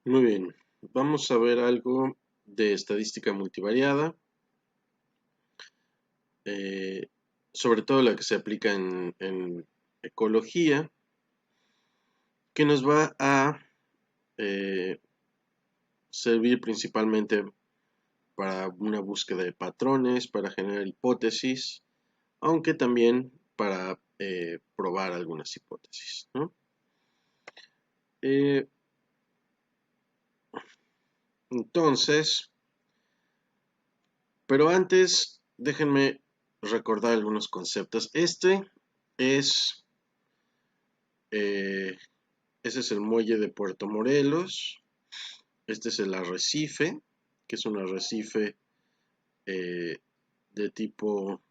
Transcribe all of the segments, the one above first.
Muy bien, vamos a ver algo de estadística multivariada, eh, sobre todo la que se aplica en ecología, que nos va a eh, servir principalmente para una búsqueda de patrones, para generar hipótesis, aunque también para probar algunas hipótesis, ¿no? Eh, entonces, pero antes, déjenme recordar algunos conceptos. Es, eh, ese es el muelle de Puerto Morelos. Este es el arrecife, que es un arrecife eh, de tipo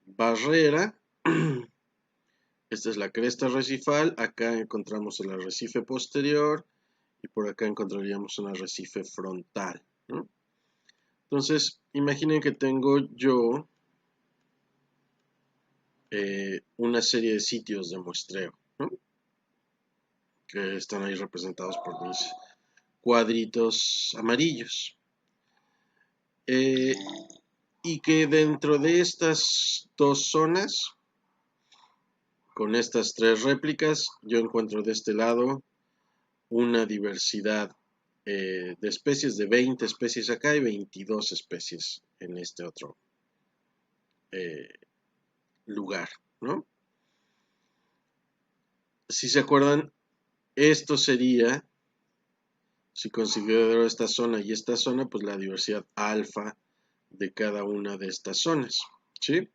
barrera. Esta es la cresta arrecifal. Acá encontramos el arrecife posterior y por acá encontraríamos un arrecife frontal, ¿no? Entonces, imaginen que tengo yo una serie de sitios de muestreo, ¿no? Que están ahí representados por mis cuadritos amarillos. Y que dentro de estas dos zonas, con estas tres réplicas, yo encuentro de este lado una diversidad de especies, de 20 especies acá y 22 especies en este otro eh, lugar, ¿no? Si se acuerdan, esto sería, si considero esta zona y esta zona, pues la diversidad alfa de cada una de estas zonas, ¿sí?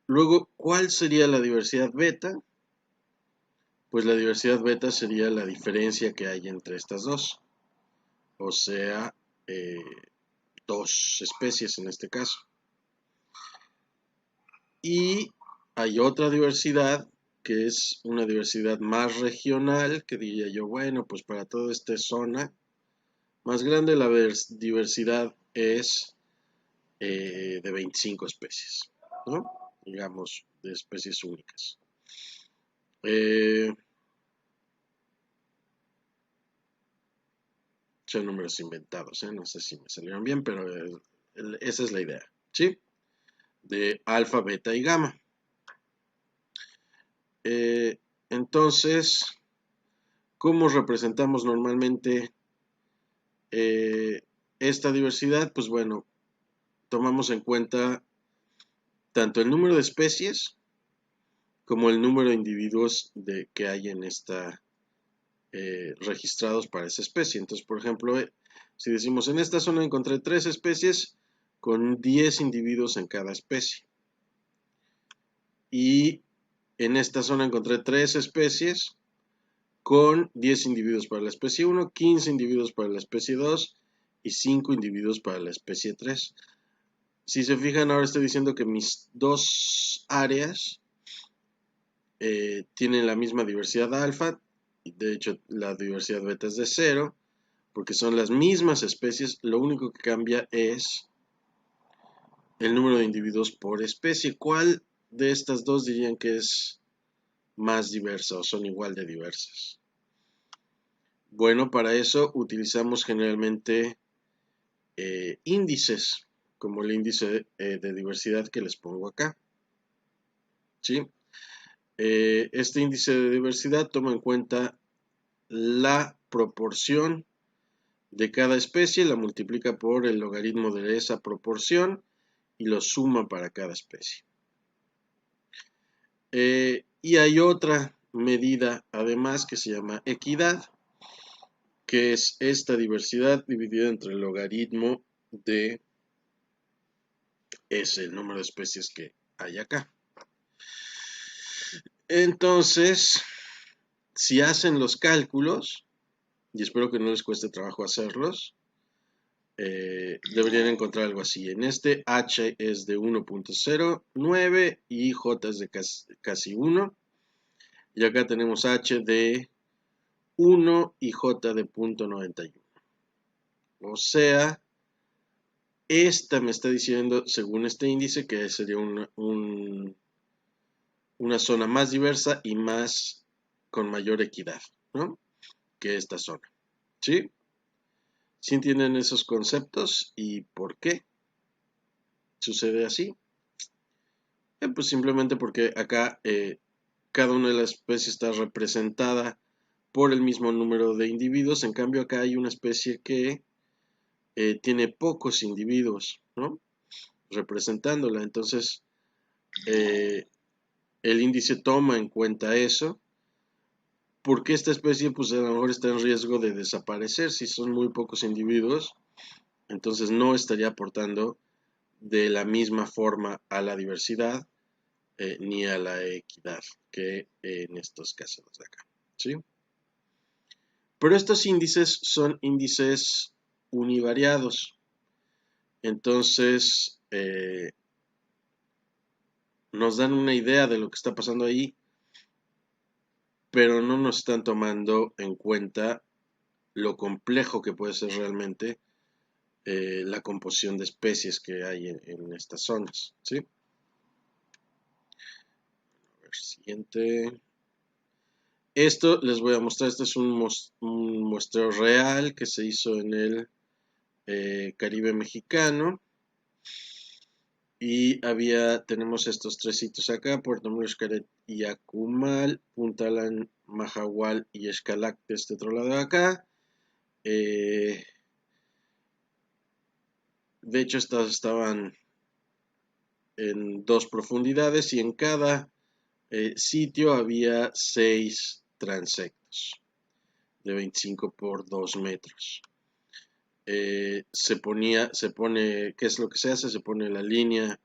Luego, ¿cuál sería la diversidad beta? Pues la diversidad beta sería la diferencia que hay entre estas dos, o sea, eh, dos especies en este caso. Y hay otra diversidad que es una diversidad más regional, que diría yo, bueno, pues para toda esta zona más grande la diversidad es de 25 especies, ¿no? Digamos, de especies únicas. Son números inventados, no sé si me salieron bien, pero esa es la idea, ¿sí? De alfa, beta y gamma. Entonces, ¿cómo representamos normalmente esta diversidad? Pues bueno, tomamos en cuenta tanto el número de especies como el número de individuos que hay en esta registrados para esa especie. Entonces, por ejemplo, si decimos en esta zona encontré 3 especies con 10 individuos en cada especie. Y en esta zona encontré 3 especies con 10 individuos para la especie 1, 15 individuos para la especie 2 y 5 individuos para la especie 3. Si se fijan, ahora estoy diciendo que mis dos áreas tienen la misma diversidad alfa. De hecho, la diversidad beta es de 0, porque son las mismas especies. Lo único que cambia es el número de individuos por especie. ¿Cuál de estas dos dirían que es más diversa o son igual de diversas? Bueno, para eso utilizamos generalmente índices, como el índice de diversidad que les pongo acá, ¿sí? Este índice de diversidad toma en cuenta la proporción de cada especie, la multiplica por el logaritmo de esa proporción y lo suma para cada especie. Y hay otra medida además que se llama equidad, que es esta diversidad dividida entre el logaritmo de ese número de especies que hay acá. Entonces, si hacen los cálculos, y espero que no les cueste trabajo hacerlos, deberían encontrar algo así. En este H es de 1.09 y J es de casi 1. Y acá tenemos H de 1 y J de 0.91. O sea, esta me está diciendo, según este índice, que sería una zona más diversa y más con mayor equidad, ¿no? que esta zona. ¿Sí? ¿Sí entienden esos conceptos y por qué sucede así? Pues simplemente porque acá cada una de las especies está representada por el mismo número de individuos. En cambio acá hay una especie que tiene pocos individuos, ¿no? Representándola. Entonces el índice toma en cuenta eso, porque esta especie pues a lo mejor está en riesgo de desaparecer si son muy pocos individuos, entonces no estaría aportando de la misma forma a la diversidad ni a la equidad que en estos casos de acá, ¿sí? Pero estos índices son índices univariados, entonces nos dan una idea de lo que está pasando ahí, pero no nos están tomando en cuenta lo complejo que puede ser realmente la composición de especies que hay en estas zonas, ¿sí? A ver, siguiente. Esto les voy a mostrar, este es un muestreo real que se hizo en el Caribe mexicano. Y tenemos estos tres sitios acá: Puerto Muro, Xcaret y Acumal, Puntalán, Mahahual y Xcalac de este otro lado de acá. De hecho, estas estaban en dos profundidades y en cada sitio había 6 transectos de 25 por 2 metros. Se pone, ¿qué es lo que se hace? Se pone la línea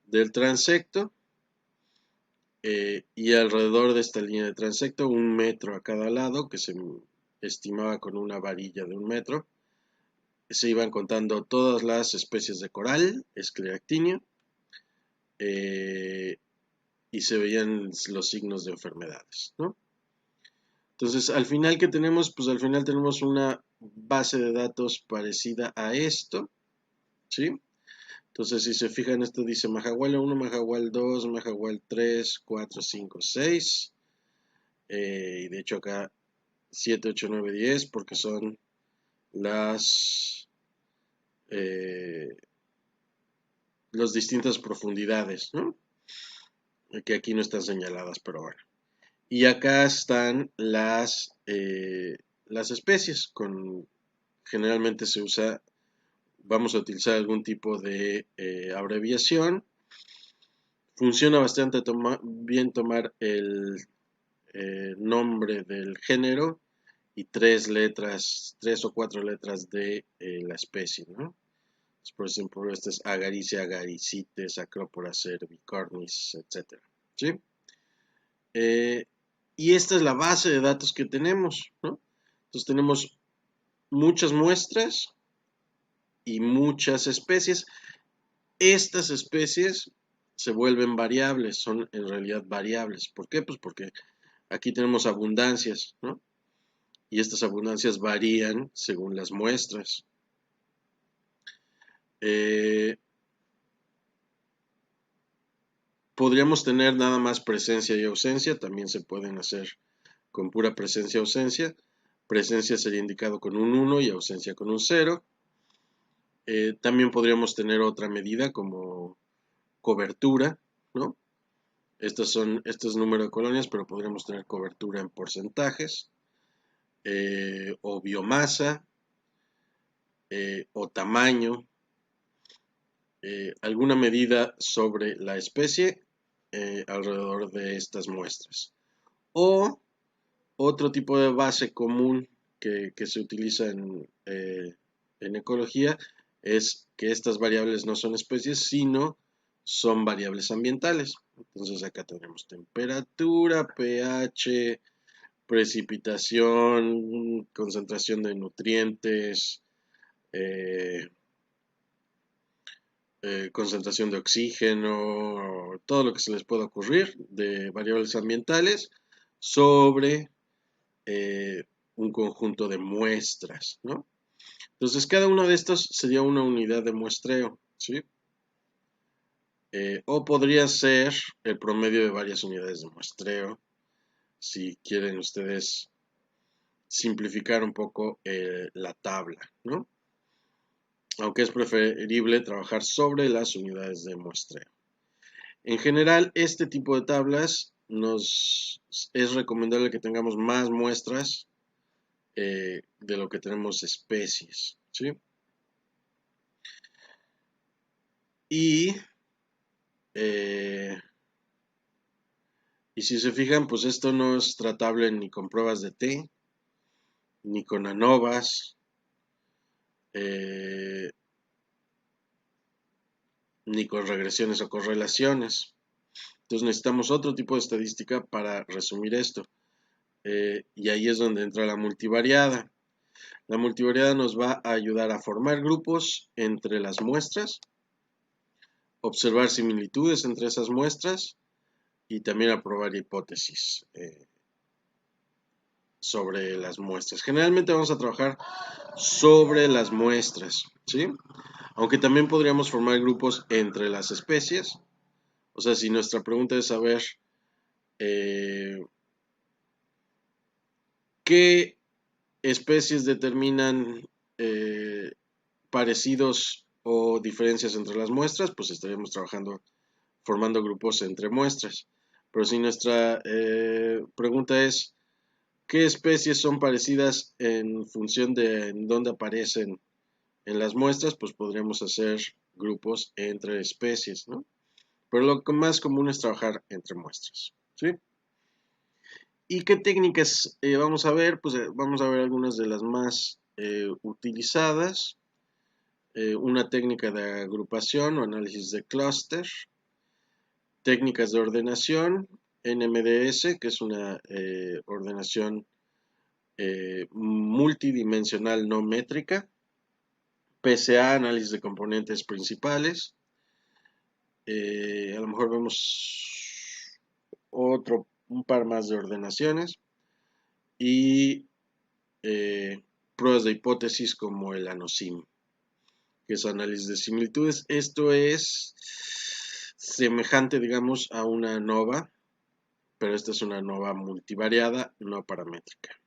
del transecto y alrededor de esta línea de transecto 1 metro a cada lado, que se estimaba con una varilla de 1 metro. Se iban contando todas las especies de coral, Sclearctinia, y se veían los signos de enfermedades, ¿no? Entonces, al final, ¿qué tenemos? Pues al final tenemos una base de datos parecida a esto, ¿sí? Entonces, si se fijan, esto dice Mahahual 1, Mahahual 2, Mahahual 3, 4, 5, 6. Y de hecho acá 7, 8, 9, 10, porque son las distintas profundidades, ¿no? Que aquí no están señaladas, pero bueno. Y acá están las especies. Generalmente se usa, vamos a utilizar algún tipo de abreviación. Funciona bastante bien tomar el nombre del género y 3 o 4 letras de la especie, ¿no? Por ejemplo, este es Agaricia, Agaricites, Acropora, Cervicornis, etc. ¿Sí? Y esta es la base de datos que tenemos, ¿no? Entonces tenemos muchas muestras y muchas especies. Estas especies se vuelven variables, son en realidad variables. ¿Por qué? Pues porque aquí tenemos abundancias, ¿no? Y estas abundancias varían según las muestras. Podríamos tener nada más presencia y ausencia, también se pueden hacer con pura presencia y ausencia. Presencia sería indicado con un 1 y ausencia con un 0. También podríamos tener otra medida como cobertura, ¿no? Este es número de colonias, pero podríamos tener cobertura en porcentajes, o biomasa, o tamaño, alguna medida sobre la especie alrededor de estas muestras. O otro tipo de base común que se utiliza en ecología es que estas variables no son especies, sino son variables ambientales. Entonces acá tenemos temperatura, pH, precipitación, concentración de nutrientes, eh, concentración de oxígeno, todo lo que se les pueda ocurrir de variables ambientales sobre un conjunto de muestras, ¿no? Entonces, cada uno de estos sería una unidad de muestreo, ¿sí? O podría ser el promedio de varias unidades de muestreo, si quieren ustedes simplificar un poco la tabla, ¿no? Aunque es preferible trabajar sobre las unidades de muestreo. En general, este tipo de tablas es recomendable que tengamos más muestras de lo que tenemos especies, ¿sí? Eh, y si se fijan, pues esto no es tratable ni con pruebas de T, ni con ANOVAs, eh, ni con regresiones o correlaciones. Entonces necesitamos otro tipo de estadística para resumir esto. Y ahí es donde entra la multivariada. La multivariada nos va a ayudar a formar grupos entre las muestras, observar similitudes entre esas muestras y también a probar hipótesis sobre las muestras. Generalmente vamos a trabajar sobre las muestras, ¿sí? Aunque también podríamos formar grupos entre las especies. O sea, si nuestra pregunta es saber qué especies determinan parecidos o diferencias entre las muestras, pues estaríamos trabajando formando grupos entre muestras. Pero si nuestra pregunta es qué especies son parecidas en función de en dónde aparecen en las muestras, pues podríamos hacer grupos entre especies, ¿no? Pero lo más común es trabajar entre muestras, ¿sí? ¿Y qué técnicas vamos a ver? Pues vamos a ver algunas de las más utilizadas. Una técnica de agrupación o análisis de clúster, técnicas de ordenación, NMDS, que es una ordenación multidimensional no métrica, PCA, análisis de componentes principales, a lo mejor vemos un par más de ordenaciones y pruebas de hipótesis como el ANOSIM, que es análisis de similitudes. Esto es semejante, digamos, a una ANOVA, pero esta es una ANOVA multivariada, no paramétrica.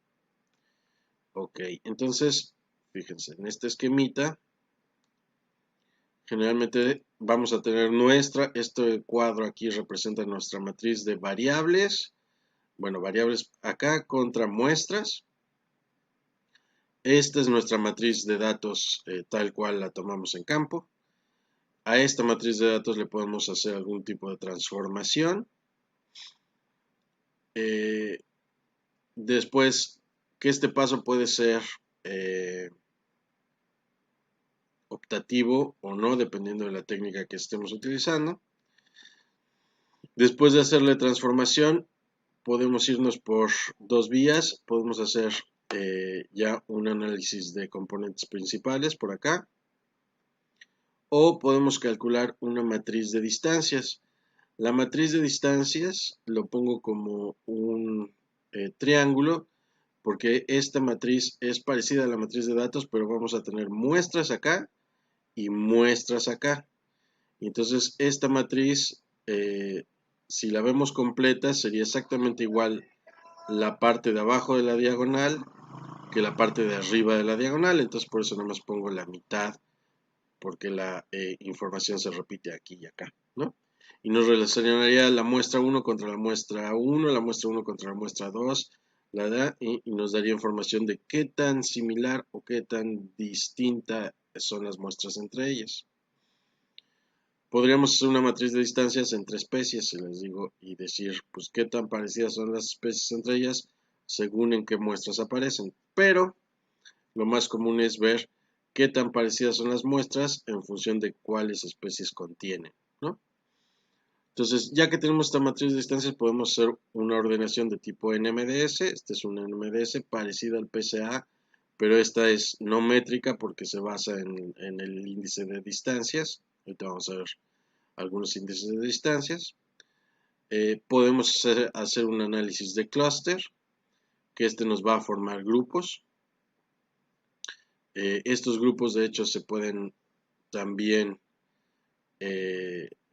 Ok, entonces, fíjense, en este esquemita, generalmente vamos a tener este cuadro aquí representa nuestra matriz de variables, bueno, variables acá contra muestras. Esta es nuestra matriz de datos tal cual la tomamos en campo. A esta matriz de datos le podemos hacer algún tipo de transformación. Después, que este paso puede ser optativo o no, dependiendo de la técnica que estemos utilizando. Después de hacerle transformación, podemos irnos por dos vías. Podemos hacer ya un análisis de componentes principales por acá. O podemos calcular una matriz de distancias. La matriz de distancias lo pongo como un triángulo porque esta matriz es parecida a la matriz de datos, pero vamos a tener muestras acá y muestras acá. Y entonces esta matriz, si la vemos completa, sería exactamente igual la parte de abajo de la diagonal que la parte de arriba de la diagonal. Entonces por eso nomás pongo la mitad, porque la información se repite aquí y acá, ¿no? Y nos relacionaría la muestra 1 contra la muestra 1, la muestra 1 contra la muestra 2, y nos daría información de qué tan similar o qué tan distinta son las muestras entre ellas. Podríamos hacer una matriz de distancias entre especies, si les digo, y decir, pues, qué tan parecidas son las especies entre ellas según en qué muestras aparecen. Pero lo más común es ver qué tan parecidas son las muestras en función de cuáles especies contienen, ¿no? Entonces, ya que tenemos esta matriz de distancias, podemos hacer una ordenación de tipo NMDS. Este es un NMDS parecido al PCA, pero esta es no métrica porque se basa en el índice de distancias. Ahorita vamos a ver algunos índices de distancias. Podemos hacer un análisis de clúster, que este nos va a formar grupos. Estos grupos, de hecho, se pueden también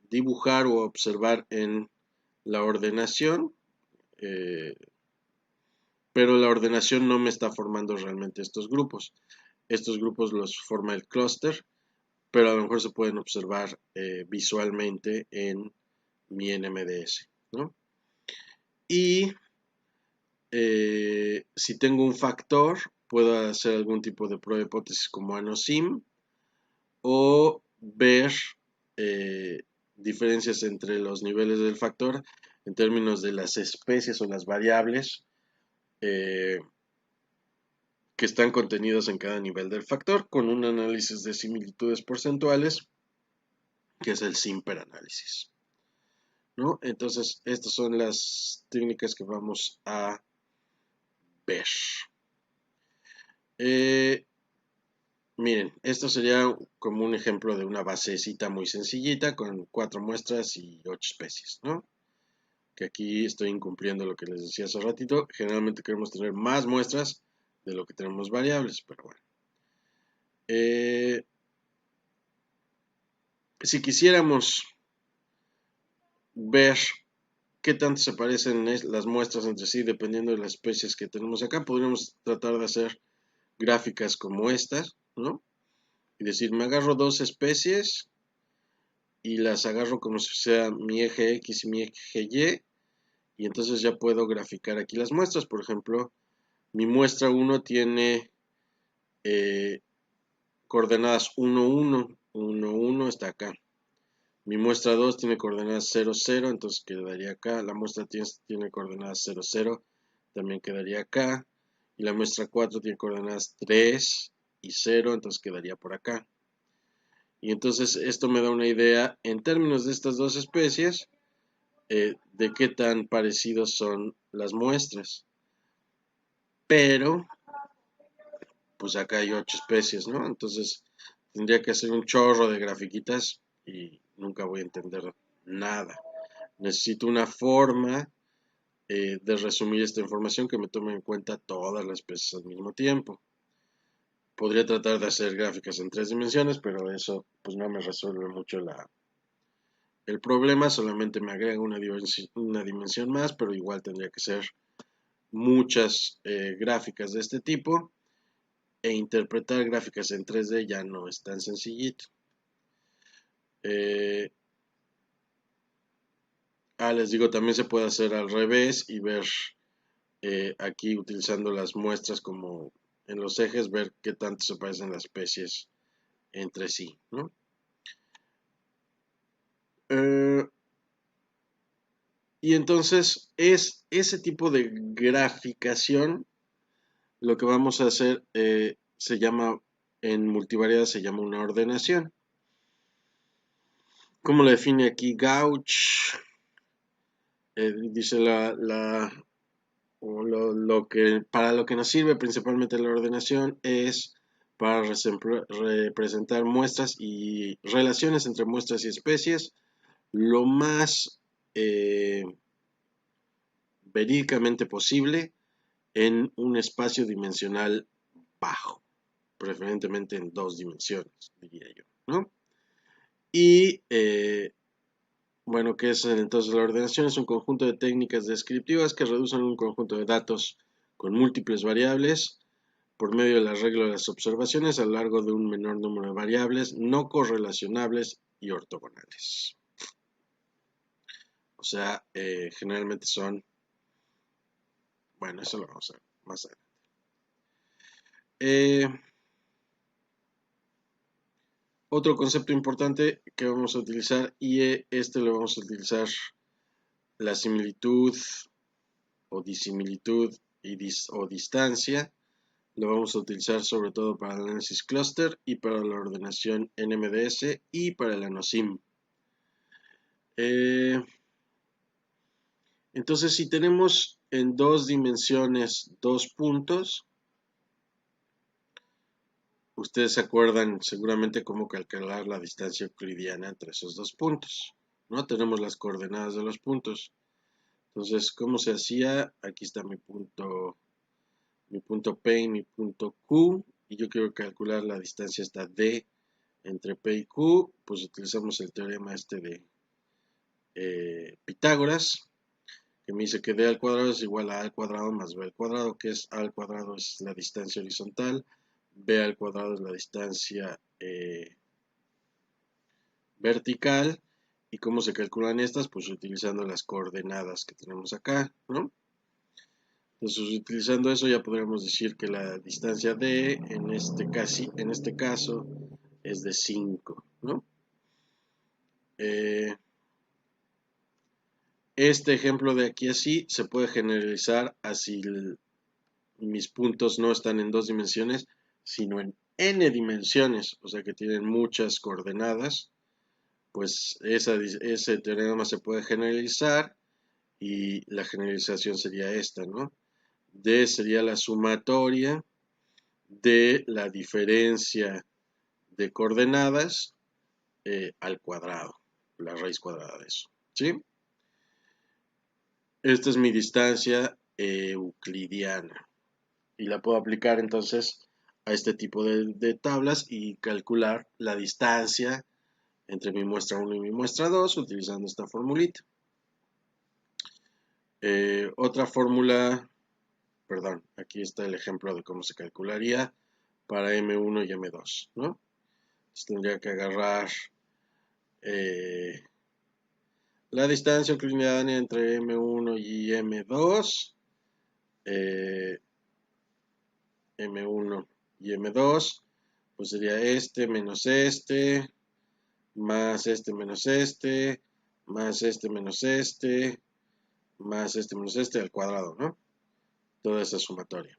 dibujar o observar en la ordenación. pero la ordenación no me está formando realmente estos grupos. Estos grupos los forma el clúster, pero a lo mejor se pueden observar visualmente en mi NMDS, ¿no? Y si tengo un factor, puedo hacer algún tipo de prueba de hipótesis como ANOSIM o ver eh, diferencias entre los niveles del factor en términos de las especies o las variables eh, que están contenidos en cada nivel del factor con un análisis de similitudes porcentuales que es el simper análisis, ¿no? Entonces estas son las técnicas que vamos a ver. Miren, esto sería como un ejemplo de una basecita muy sencillita con 4 muestras y 8 especies, ¿no? Que aquí estoy incumpliendo lo que les decía hace ratito. Generalmente queremos tener más muestras de lo que tenemos variables, pero bueno. Si quisiéramos ver qué tanto se parecen las muestras entre sí dependiendo de las especies que tenemos acá, podríamos tratar de hacer gráficas como estas, ¿no? Y decir, me agarro dos especies y las agarro como si sea mi eje X y mi eje y entonces ya puedo graficar aquí las muestras. Por ejemplo, mi muestra 1 tiene coordenadas 1, 1, 1, 1 está acá. Mi muestra 2 tiene coordenadas 0, 0, entonces quedaría acá. La muestra 3 tiene coordenadas 0, 0, también quedaría acá. Y la muestra 4 tiene coordenadas 3 y 0, entonces quedaría por acá. Y entonces esto me da una idea en términos de estas dos especies de qué tan parecidos son las muestras. Pero, pues acá hay 8 especies, ¿no? Entonces tendría que hacer un chorro de grafiquitas y nunca voy a entender nada. Necesito una forma de resumir esta información que me tome en cuenta todas las especies al mismo tiempo. Podría tratar de hacer gráficas en 3 dimensiones, pero eso pues no me resuelve mucho el problema, solamente me agrega una dimensión más, pero igual tendría que ser muchas gráficas de este tipo e interpretar gráficas en 3D ya no es tan sencillito. Les digo, también se puede hacer al revés y ver aquí utilizando las muestras como en los ejes, ver qué tanto se parecen las especies entre sí, ¿no? Y entonces es ese tipo de graficación lo que vamos a hacer se llama, en multivariada se llama una ordenación. ¿Cómo lo define aquí Gauch? Dice para lo que nos sirve principalmente la ordenación es para representar muestras y relaciones entre muestras y especies lo más verídicamente posible en un espacio dimensional bajo, preferentemente en 2 dimensiones, diría yo, ¿no? Y bueno, ¿qué es entonces la ordenación? Es un conjunto de técnicas descriptivas que reducen un conjunto de datos con múltiples variables por medio del arreglo de las observaciones a lo largo de un menor número de variables no correlacionables y ortogonales. O sea, generalmente son... Bueno, eso lo vamos a ver más adelante. Otro concepto importante que vamos a utilizar y este lo vamos a utilizar la similitud o disimilitud o distancia. Lo vamos a utilizar sobre todo para el análisis clúster y para la ordenación NMDS y para el ANOSIM. Entonces, si tenemos en 2 dimensiones 2 puntos, ustedes se acuerdan seguramente cómo calcular la distancia euclidiana entre esos 2 puntos, ¿no? Tenemos las coordenadas de los puntos. Entonces, ¿cómo se hacía? Aquí está mi punto P y mi punto Q, y yo quiero calcular la distancia esta D entre P y Q, pues utilizamos el teorema este de Pitágoras, que me dice que d al cuadrado es igual a al cuadrado más b al cuadrado, que es a al cuadrado es la distancia horizontal, b al cuadrado es la distancia vertical. ¿Y cómo se calculan estas? Pues utilizando las coordenadas que tenemos acá, ¿no? Entonces, utilizando eso ya podríamos decir que la distancia d en este caso es de 5, ¿no? Este ejemplo de aquí así se puede generalizar a si mis puntos no están en 2 dimensiones, sino en n dimensiones, o sea que tienen muchas coordenadas. Pues ese teorema se puede generalizar y la generalización sería esta, ¿no? D sería la sumatoria de la diferencia de coordenadas al cuadrado, la raíz cuadrada de eso, ¿sí? Esta es mi distancia euclidiana y la puedo aplicar entonces a este tipo de tablas y calcular la distancia entre mi muestra 1 y mi muestra 2 utilizando esta formulita. Otra fórmula, perdón, aquí está el ejemplo de cómo se calcularía para M1 y M2, ¿no? Entonces tendría que agarrar la distancia euclidiana entre M1 y M2, M1 y M2, pues sería este menos este, más este menos este, más este menos este, más este menos este al cuadrado, ¿no? Toda esa sumatoria.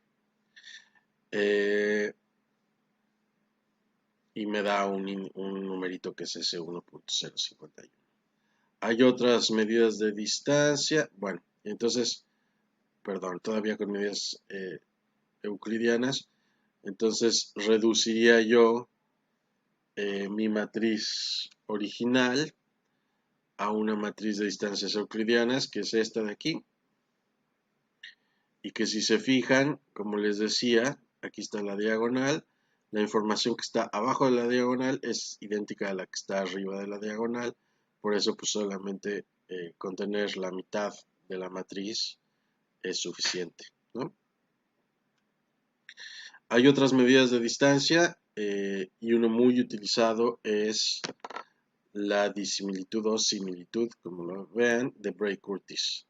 Y me da un numerito que es ese 1.051. Hay otras medidas de distancia, bueno, entonces, perdón, todavía con medidas euclidianas, entonces reduciría yo mi matriz original a una matriz de distancias euclidianas, que es esta de aquí, y que si se fijan, como les decía, aquí está la diagonal, la información que está abajo de la diagonal es idéntica a la que está arriba de la diagonal, por eso pues solamente contener la mitad de la matriz es suficiente, ¿no? Hay otras medidas de distancia y uno muy utilizado es la disimilitud o similitud, como lo vean, de Bray-Curtis.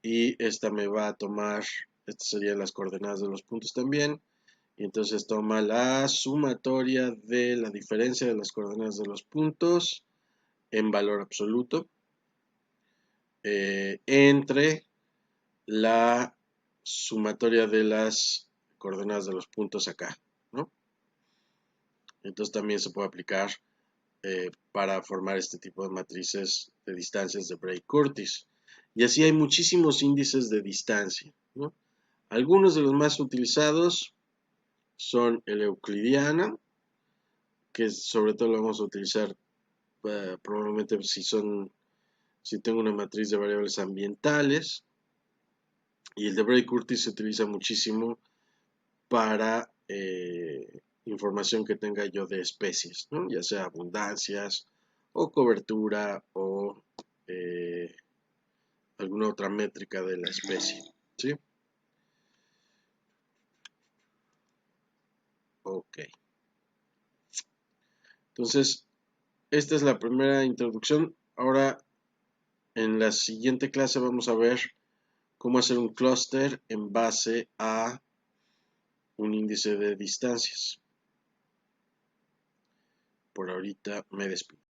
Y esta me va a tomar, estas serían las coordenadas de los puntos también, y entonces toma la sumatoria de la diferencia de las coordenadas de los puntos en valor absoluto entre la sumatoria de las coordenadas de los puntos acá, ¿no? Entonces también se puede aplicar para formar este tipo de matrices de distancias de Bray-Curtis. Y así hay muchísimos índices de distancia, ¿no? Algunos de los más utilizados son el euclidiano, que sobre todo lo vamos a utilizar probablemente si tengo una matriz de variables ambientales. Y el de Bray-Curtis se utiliza muchísimo para información que tenga yo de especies, ¿no? Ya sea abundancias o cobertura o alguna otra métrica de la especie, ¿sí? Ok. Entonces, esta es la primera introducción. Ahora, en la siguiente clase vamos a ver cómo hacer un clúster en base a un índice de distancias. Por ahorita me despido.